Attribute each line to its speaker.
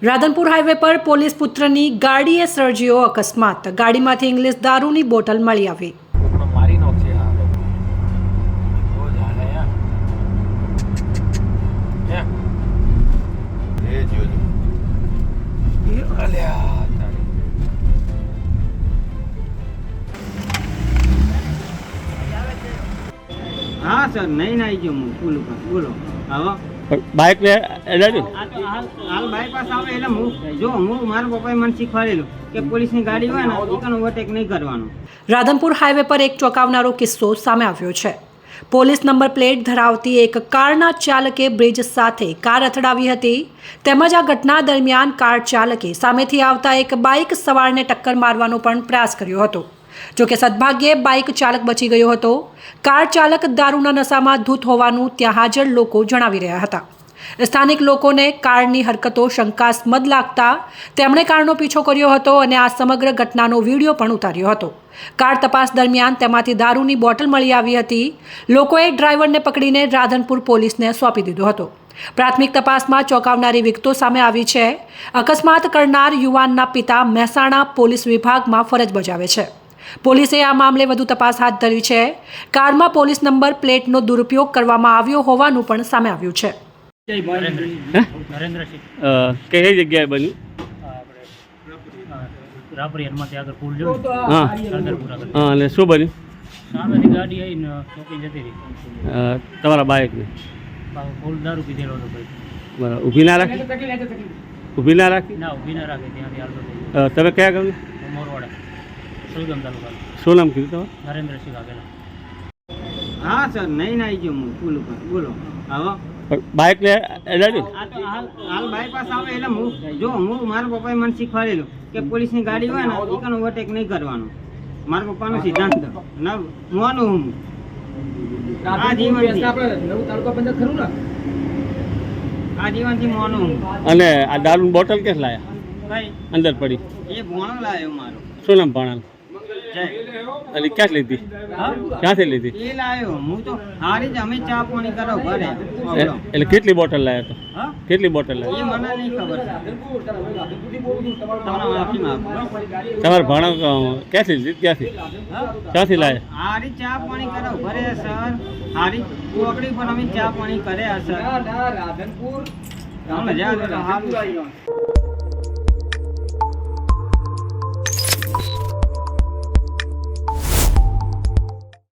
Speaker 1: Radhanpur highway પર police પુત્રની ગાડીએ સર્જ્યો અકસ્માત। ગાડીમાંથી ઇંગ્લિશ દારૂની બોટલ મળી આવી।
Speaker 2: મારી નોકશે આ લોકો બહુ ઝાલે યાર એ જોજો એ અલ્યા તારી
Speaker 3: हाँ सर नहीं आई जो पुल पर बोलो हाँ
Speaker 4: बाइक ने
Speaker 3: हाल बाईपास आवे એટલે હું જો હું મારા પપ્પાએ મને શીખવાડેલું કે પોલીસની ગાડી હોય ને એકાનો ઓવરટેક નહીં કરવાનો।
Speaker 1: રાધનપુર હાઈવે પર એક ચોંકાવનારો કિસ્સો સામે આવ્યો છે। પોલીસ નંબર પ્લેટ ધરાવતી એક કારના ચાલકે બ્રિજ સાથે કાર અથડાવી હતી। તેમજ આ ઘટના દરમિયાન કાર ચાલકે સામેથી આવતા એક બાઇક સવારને ટક્કર મારવાનો પણ પ્રયાસ કર્યો હતો। જો કે સદભાગ્યે બાઇક ચાલક બચી ગયો હતો। કાર ચાલક દારૂના નશામાં ધૂત હોવાનું ત્યાં હાજર લોકો જણાવી રહ્યા હતા। સ્થાનિક લોકોને કારની હરકતો શંકાસ્પદ લાગતા તેમણે કારનો પીછો કર્યો હતો અને આ સમગ્ર ઘટનાનો વિડીયો પણ ઉતાર્યો હતો। કાર તપાસ દરમિયાન તેમાંથી દારૂની બોટલ મળી આવી હતી। લોકોએ ડ્રાઈવરને પકડીને રાધનપુર પોલીસને સોંપી દીધો હતો। પ્રાથમિક તપાસમાં ચોંકાવનારી વિગતો સામે આવી છે। અકસ્માત કરનાર યુવાનના પિતા મહેસાણા પોલીસ વિભાગમાં ફરજ બજાવે છે। પોલીસે આ મામલે વધુ તપાસ હાથ ધરી છે। કારમાં પોલીસ નંબર પ્લેટનો દુરુપયોગ કરવામાં આવ્યો હોવાનું પણ સામે આવ્યું છે।
Speaker 4: કઈ જગ્યાએ બન્યું?
Speaker 5: રાપરી હનુમાનથી આગળ પુલ જો
Speaker 4: હા
Speaker 5: રાધનપુર આગળ
Speaker 4: હા અને શું બન્યું?
Speaker 5: સામેથી ગાડી આવીને ચોકી જતી રહી।
Speaker 4: તમારા બાઇકને
Speaker 5: ફૂલ દારૂ પીધેલો હતો ભાઈ।
Speaker 4: બરાબર ઊભી ના રાખી? ઊભી ના રાખી?
Speaker 5: ના ઊભી ના રાખે ત્યાંથી હાલતો થઈ
Speaker 4: તમે કયા ગામ?
Speaker 5: મોરવાડા સુલગમ તાલુકા।
Speaker 4: શું નામ કીધું તમારે?
Speaker 5: નરેન્દ્રસિંહ વાઘેલા।
Speaker 3: हाँ सर नहीं आई जो પુલ પર બોલો हाँ
Speaker 4: બાઇક ને અડાડ્યું?
Speaker 3: હાલ બાયપાસ આવે એટલે હું જો હું મારા પપ્પાએ મને શીખવાડેલું કે પોલીસની ગાડી હોય ને એકાનો ઓવરટેક નહીં કરવાનો। મારા પપ્પાનો સિદ્ધાંત ના મોનું હું આ જીવનથી મોનું હું।
Speaker 4: અને આ દારૂની બોટલ ક્યાં લાયા?
Speaker 3: ભાઈ
Speaker 4: અંદર પડી?
Speaker 3: એ ભોણો લાવ્યો મારો।
Speaker 4: શું નામ ભણાલ?
Speaker 3: જય
Speaker 4: અને ક્યાંથી લીધી?
Speaker 3: હા
Speaker 4: ક્યાંથી લીધી?
Speaker 3: એ લાવ્યો હું તો હારી જ અમે ચા પાણી કરો ઘરે।
Speaker 4: એટલે કેટલી બોટલ લાયા તો?
Speaker 3: હા
Speaker 4: કેટલી બોટલ લાયા?
Speaker 3: એ મને નહીં ખબર છે। તમને માફી માંગુ।
Speaker 4: તમારે ભણો ક્યાંથી લીધી? ક્યાંથી ક્યાંથી લાયા?
Speaker 3: હારી ચા પાણી કરો ઘરે સર। હારી ચોકડી પર અમે ચા પાણી કર્યા સર। રાધનપુર મજા આવે।